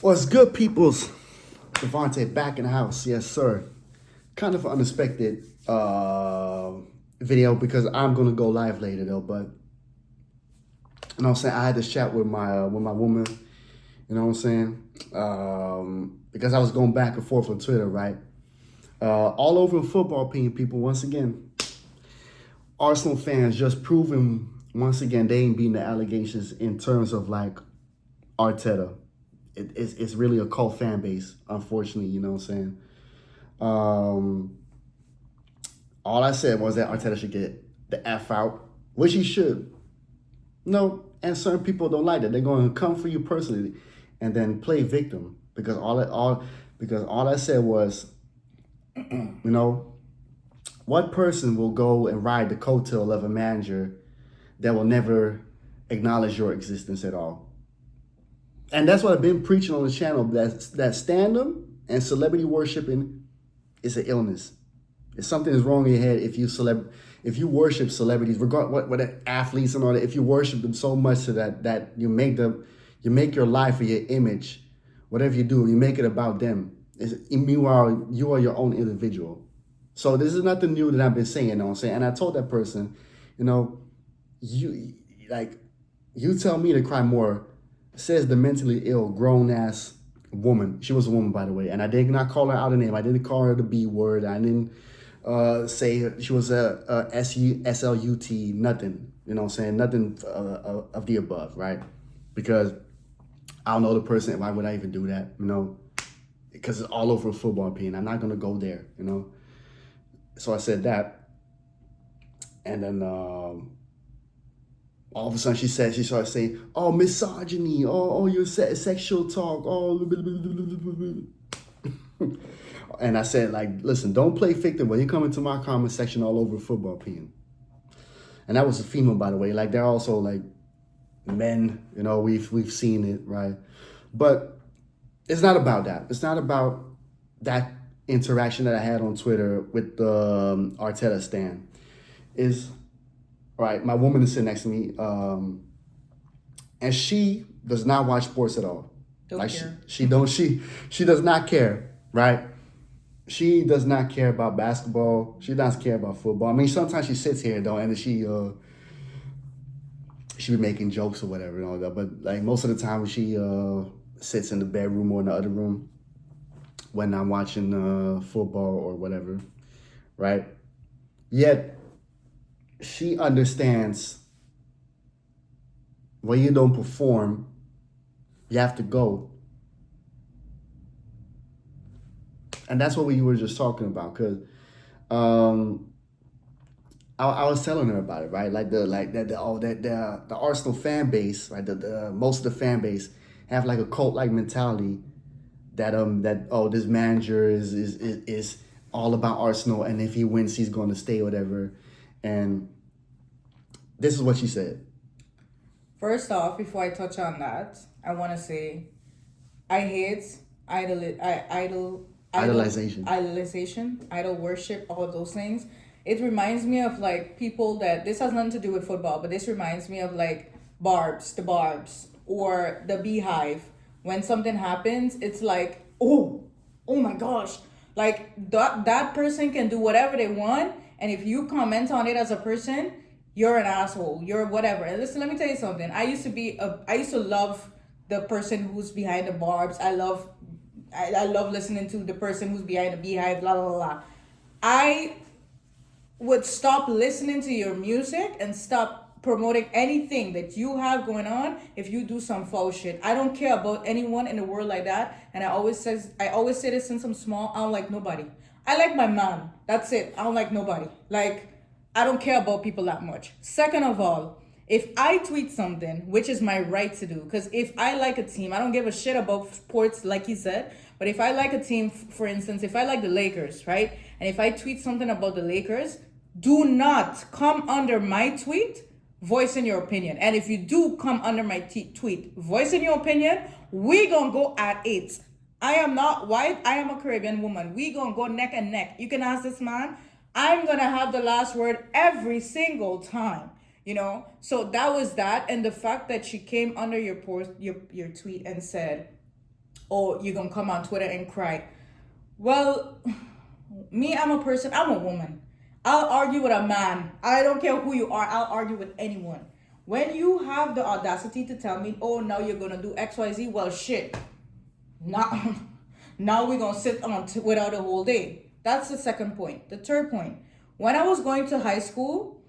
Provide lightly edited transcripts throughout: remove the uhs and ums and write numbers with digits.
What's good, peoples? Devontae back in the house. Yes, sir. Kind of an unexpected video because I'm gonna go live later though. But you know what I'm saying? I had this chat with my woman. You know what I'm saying? Because I was going back and forth on Twitter, right? All over the football opinion, people. Once again, Arsenal fans just proving once again they ain't beating the allegations in terms of like Arteta. It's really a cult fan base, unfortunately, you know what I'm saying? Um, all I said was that Arteta should get the F out, which he should. No, and certain people don't like that. They're going to come for you personally and then play victim because all I said was, you know, what person will go and ride the coattail of a manager that will never acknowledge your existence at all? And that's what I've been preaching on the channel. That stand-up and celebrity worshiping is an illness. If something is wrong in your head, if you worship celebrities, regard what athletes and all that, if you worship them so much so that you make your life or your image, whatever you do, you make it about them. Meanwhile, you are your own individual. So this is nothing new that I've been saying, you know what I'm saying? And I told that person, you know, you tell me to cry more, says the mentally ill, grown ass woman. She was a woman, by the way, and I did not call her out a name. I didn't call her the B word. I didn't say she was a SLUT, nothing. You know what I'm saying? Nothing of the above, right? Because I don't know the person. Why would I even do that? You know, because it's all over football opinion. I'm not gonna go there. You know. So I said that, and then all of a sudden she started saying, "Oh, misogyny. Oh, your sexual talk. Oh." And I said, like, listen, don't play victim when you come into my comment section all over football opinion. And that was a female, by the way. Like, they're also like men. You know, we've seen it, right? But it's not about that. It's not about that interaction that I had on Twitter with the Arteta stan. Is right. My woman is sitting next to me, and she does not watch sports at all. Don't Like care. she does not care, right? She does not care about basketball. She doesn't care about football. I mean, sometimes she sits here though, and she be making jokes or whatever and all that. But like most of the time, she sits in the bedroom or in the other room when I'm watching football or whatever, right? Yet she understands when you don't perform, you have to go. And that's what we were just talking about, because um, I was telling her about it, right? Like the Arsenal fan base, right? The most of the fan base have like a cult like mentality that this manager is all about Arsenal, and if he wins, he's going to stay, whatever. And this is what she said. First off, before I touch on that, I want to say I hate idolization, idol worship, all of those things. It reminds me of like people that this has nothing to do with football, but this reminds me of like the Barbs, or the Beehive. When something happens, it's like, oh my gosh, like that person can do whatever they want, and if you comment on it as a person, you're an asshole, you're whatever. And listen, let me tell you something. I used to love the person who's behind the Barbs. I love listening to the person who's behind the Beehive, blah blah blah. I would stop listening to your music and stop promoting anything that you have going on if you do some foul shit. I don't care about anyone in the world like that. And I always say this since I'm small. I don't like nobody. I like my mom. That's it. I don't like nobody. Like, I don't care about people that much. Second of all, if I tweet something, which is my right to do, because if I like a team, I don't give a shit about sports, like you said. But if I like a team, for instance, if I like the Lakers, right? And if I tweet something about the Lakers, do not come under my tweet voicing your opinion. And if you do come under my tweet voicing your opinion, we gonna go at it. I am not white. I am a Caribbean woman. We gonna go neck and neck. You can ask this man. I'm gonna have the last word every single time. So that was that. And the fact that she came under your post, your tweet, and said, or you're gonna come on Twitter and cry. Well, me, I'm a person, I'm a woman. I'll argue with a man. I don't care who you are, I'll argue with anyone. When you have the audacity to tell me, oh, now you're gonna do XYZ, well, shit. Now, now we're gonna sit on Twitter the whole day. That's the second point. The third point, when I was going to high school,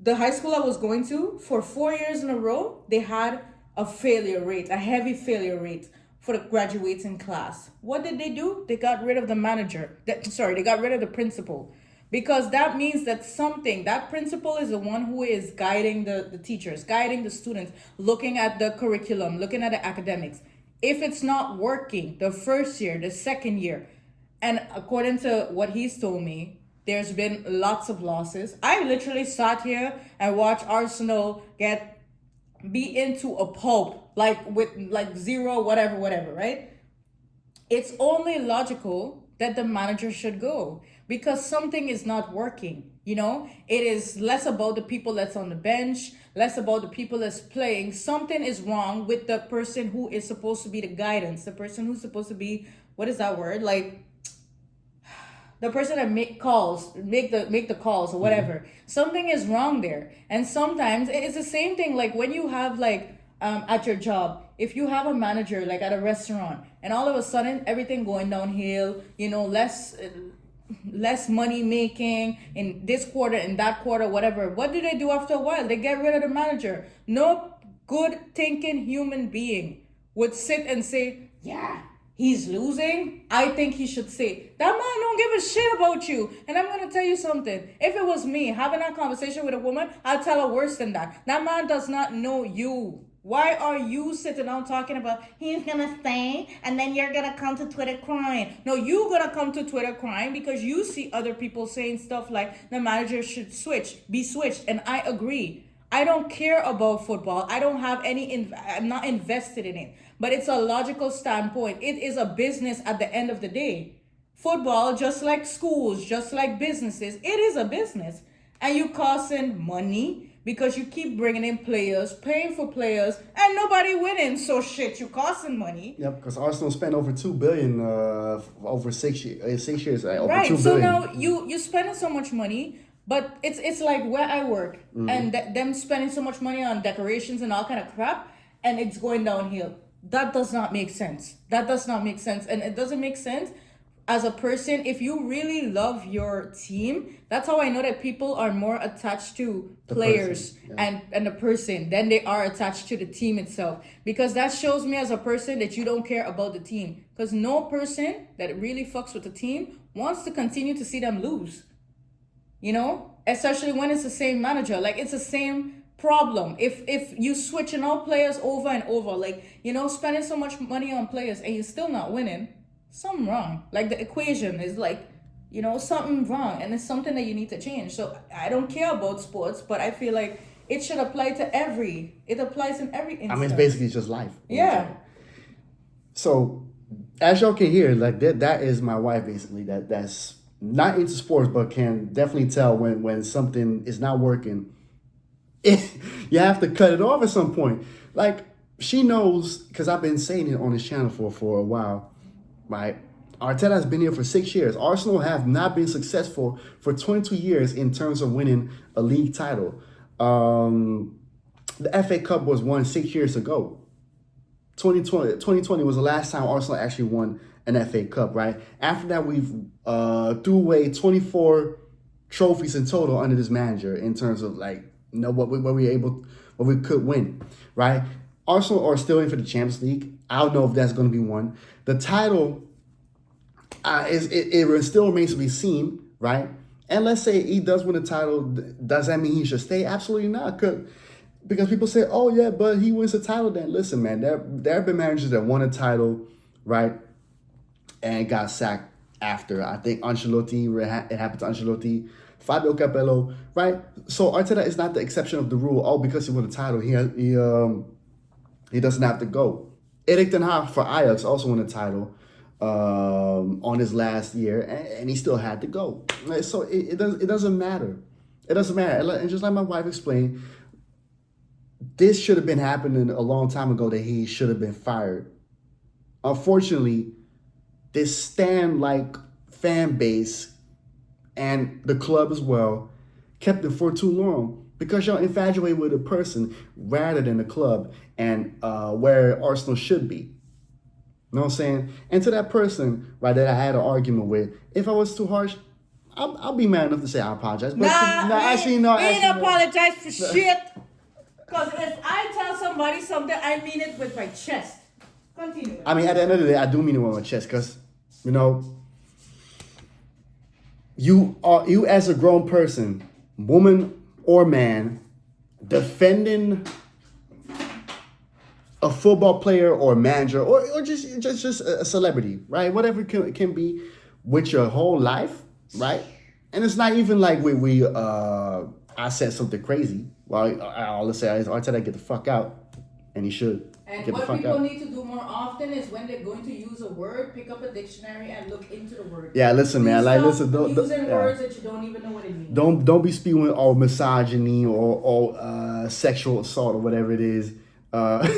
the high school I was going to, for 4 years in a row, they had a failure rate, a heavy failure rate for the graduating class. What did they do? They got rid of the manager. They got rid of the principal. Because that means that that principal is the one who is guiding the teachers, guiding the students, looking at the curriculum, looking at the academics. If it's not working the first year, the second year, and according to what he's told me, there's been lots of losses. I literally sat here and watched Arsenal be into a pulp, like with like zero, whatever, right? It's only logical that the manager should go because something is not working. It is less about the people that's on the bench, less about the people that's playing. Something is wrong with the person who is supposed to be the guidance, the person who's supposed to be, what is that word? Like the person that make the calls or whatever. Mm-hmm. Something is wrong there. And sometimes it's the same thing like when you have like at your job, if you have a manager like at a restaurant and all of a sudden everything going downhill, less money making in this quarter, in that quarter, whatever. What do they do after a while? They get rid of the manager. No good thinking human being would sit and say, yeah, he's losing. I think he should say, that man don't give a shit about you. And I'm going to tell you something. If it was me having that conversation with a woman, I'll tell her worse than that. That man does not know you. Why are you sitting down talking about he's gonna stay and then you're gonna come to Twitter crying? No, you're gonna come to Twitter crying because you see other people saying stuff like the manager should be switched. And I agree. I don't care about football. I don't have I'm not invested in it. But it's a logical standpoint. It is a business at the end of the day. Football, just like schools, just like businesses, it is a business. And you costing money because you keep bringing in players, paying for players, and nobody winning. So shit, you costing money. Yep, because Arsenal spent over $2 billion over 6 years. 6 years, over right. $2 billion. So now you spending so much money, but it's like where I work and them spending so much money on decorations and all kind of crap, and it's going downhill. That does not make sense. And it doesn't make sense as a person. If you really love your team, that's how I know that people are more attached to the players and the person than they are attached to the team itself. Because that shows me as a person that you don't care about the team. Because no person that really fucks with the team wants to continue to see them lose. Especially when it's the same manager. Like it's the same problem. If you switching out players over and over, like, spending so much money on players and you're still not winning, something wrong. Like the equation is like, something wrong, and it's something that you need to change. So I don't care about sports, but I feel like it should apply to it applies in every instance. I mean, it's basically just life. Yeah. So as y'all can hear, like that is my wife basically, that's not into sports, but can definitely tell when something is not working. You have to cut it off at some point. Like she knows, because I've been saying it on this channel for a while, right? Arteta has been here for 6 years. Arsenal have not been successful for 22 years in terms of winning a league title. The FA Cup was won 6 years ago. 2020 was the last time Arsenal actually won an FA Cup, right? After that, we've threw away 24 trophies in total under this manager in terms of what we could win, right? Arsenal are still in for the Champions League. I don't know if that's going to be won. The title, it still remains to be seen, right? And let's say he does win the title. Does that mean he should stay? Absolutely not. Because people say, oh, yeah, but he wins the title then. Listen, man, there have been managers that won a title, right, and got sacked after. I think Ancelotti, it happened to Ancelotti, Fabio Capello, right? So Arteta is not the exception of the rule. Oh, because he won the title, he doesn't have to go. Erik ten Hag for Ajax also won a title on his last year, and he still had to go. So it doesn't matter. It doesn't matter. And just like my wife explained, this should have been happening a long time ago, that he should have been fired unfortunately, this stand like fan base and the club as well kept it for too long because y'all infatuated with a person rather than the club and where Arsenal should be. You know what I'm saying? And to that person, right, that I had an argument with, if I was too harsh, I'll be mad enough to say I apologize. But We no. ain't apologize for shit. Because if I tell somebody something, I mean it with my chest. Continue. I mean, at the end of the day, I do mean it with my chest because, you know, you as a grown person, woman or man, defending a football player or a manager or just a celebrity, right? Whatever it can be with your whole life, right? And it's not even like I said something crazy. Well, let's say Arteta get the fuck out, and he should And get the what fuck people out. need to do more often is when they're going to use a word, pick up a dictionary and look into the word. Yeah, listen, man. Stop Using words that you don't even know what it means. Don't be spewing all misogyny or sexual assault or whatever it is. Because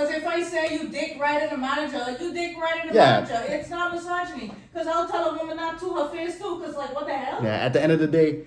if I say you dick right in a manager, you dick right in a manager. It's not misogyny. Because I'll tell a woman not to her face too. Because like, what the hell? Yeah. At the end of the day,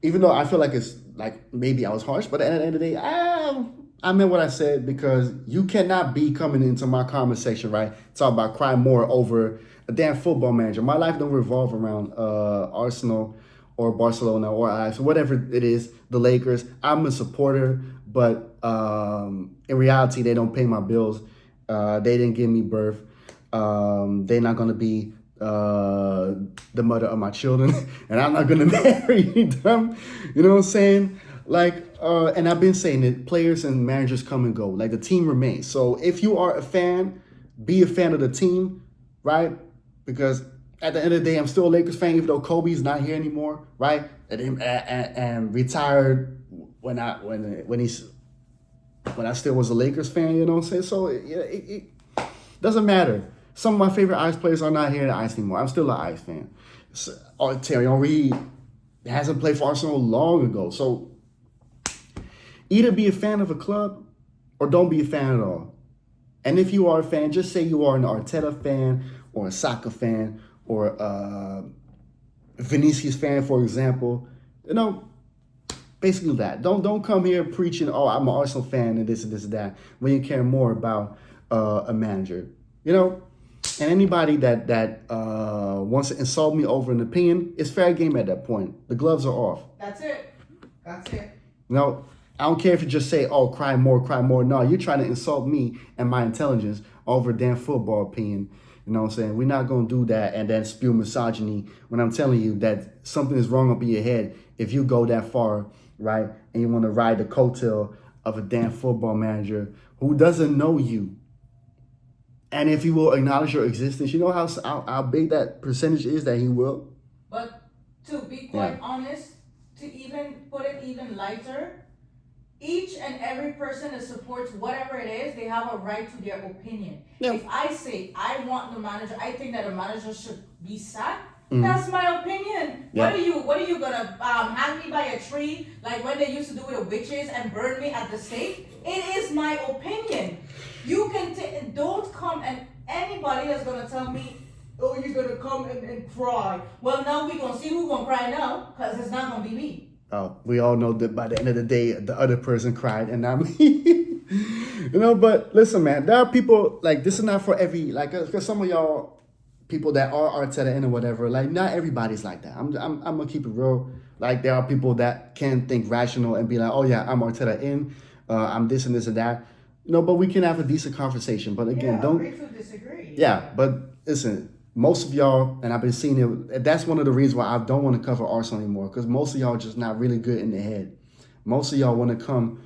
even though I feel like it's like maybe I was harsh, but at the end of the day, I meant what I said because you cannot be coming into my conversation, right? Talk about crying more over a damn football manager. My life don't revolve around Arsenal or Barcelona or Ajax, whatever it is, the Lakers. I'm a supporter, but in reality, they don't pay my bills. They didn't give me birth. They're not gonna be the mother of my children, and I'm not gonna marry them. You know what I'm saying? Like, and I've been saying it, players and managers come and go. Like, the team remains. So if you are a fan, be a fan of the team, right? Because at the end of the day, I'm still a Lakers fan, even though Kobe's not here anymore, right? And retired when I still was a Lakers fan, you know what I'm saying? So it doesn't matter. Some of my favorite Ice players are not here in the Ice anymore. I'm still an Ice fan. Terry Henry hasn't played for Arsenal long ago. So either be a fan of a club or don't be a fan at all. And if you are a fan, just say you are an Arteta fan or a Saka fan or a Vinicius fan, for example. You know, basically that. Don't come here preaching, oh, I'm an Arsenal fan and this and this and that, when you care more about a manager. You know? And anybody that wants to insult me over an opinion, it's fair game at that point. The gloves are off. That's it. You know, I don't care if you just say, oh, cry more. No, you're trying to insult me and my intelligence over a damn football opinion. You know what I'm saying? We're not going to do that and then spew misogyny when I'm telling you that something is wrong up in your head if you go that far, right? And you want to ride the coattail of a damn football manager who doesn't know you. And if he will acknowledge your existence, you know how big that percentage is that he will? But to be quite honest, to even put it even lighter, each and every person that supports whatever it is, they have a right to their opinion. Yeah. If I say I want the manager, I think that the manager should be sacked. That's my opinion. Yeah. What are you gonna hang me by a tree like when they used to do with the witches and burn me at the stake? It is my opinion. You can don't come and anybody that's gonna tell me, oh, you're gonna come and cry. Well, now we're gonna see who's gonna cry now, because it's not gonna be me. Oh, we all know that by the end of the day, the other person cried and not me. You know, but listen, man, there are people, like, this is not for every, like, because some of y'all people that are Arteta in or whatever, like, not everybody's like that. I'm gonna keep it real. Like, there are people that can think rational and be like, oh yeah, I'm Arteta in, I'm this and this and that. You know, but we can have a decent conversation. But again, agree to disagree. Yeah, but listen, most of y'all, and I've been seeing it, that's one of the reasons why I don't want to cover Arsenal anymore, because most of y'all are just not really good in the head. Most of y'all want to come,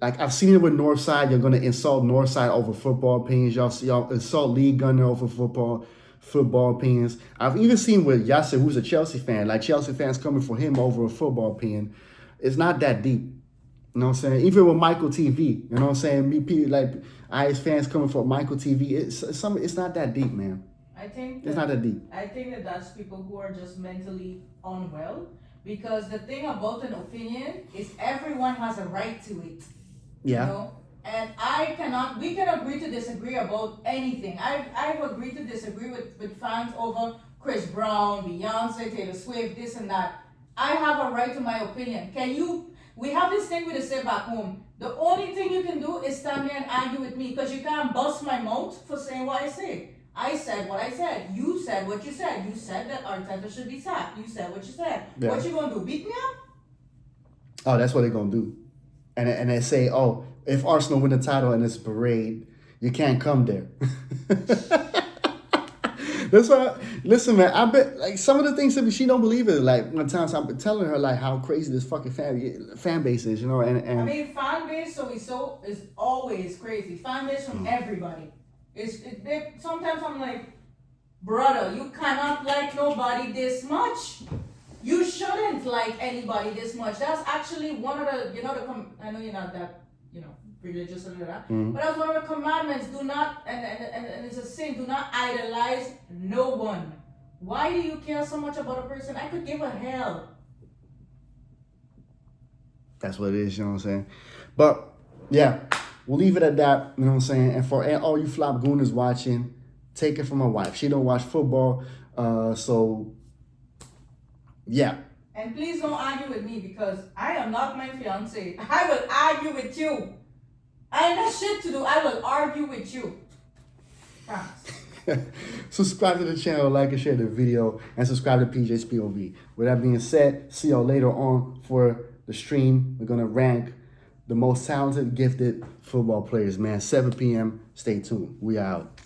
like, I've seen it with Northside. You're going to insult Northside over football opinions. Y'all insult Lee Gunner over football opinions. I've even seen with Yasser, who's a Chelsea fan, like, Chelsea fans coming for him over a football opinion. It's not that deep. You know what I'm saying? Even with Michael TV, you know what I'm saying? Me, like, IS fans coming for Michael TV, it's not that deep, man. I think it's not that deep. I think that that's people who are just mentally unwell, because the thing about an opinion is everyone has a right to it. Yeah. You know? And we can agree to disagree about anything. I've agreed to disagree with fans over Chris Brown, Beyonce, Taylor Swift, this and that. I have a right to my opinion. We have this thing with the sit back home. The only thing you can do is stand there and argue with me because you can't bust my mouth for saying what I say. I said what I said. You said what you said. You said that Arteta should be sacked. You said what you said. Yeah. What you gonna do? Beat me up? Oh, that's what they're gonna do. And they say, oh, if Arsenal win the title in this parade, you can't come there. That's why. Listen, man. I bet like some of the things that she don't believe it. Like one time, so I'm telling her like how crazy this fucking fan base is, you know. And I mean, fan base is always crazy. Fan base from everybody. Sometimes I'm like, brother, you cannot like nobody this much. You shouldn't like anybody this much. That's actually one of the, I know you're not that, religious or that, but that's one of the commandments. Do not, and it's a sin, do not idolize no one. Why do you care so much about a person? I could give a hell. That's what it is, you know what I'm saying? But, yeah, we'll leave it at that, you know what I'm saying? And for all you flop gooners watching, take it from my wife. She don't watch football, so, yeah. And please don't argue with me because I am not my fiance. I will argue with you. I ain't got shit to do. I will argue with you. Promise. Subscribe to the channel, like and share the video, and subscribe to PJ's POV. With that being said, see y'all later on for the stream. We're going to rank the most talented, gifted football players, man. 7 p.m. Stay tuned. We out.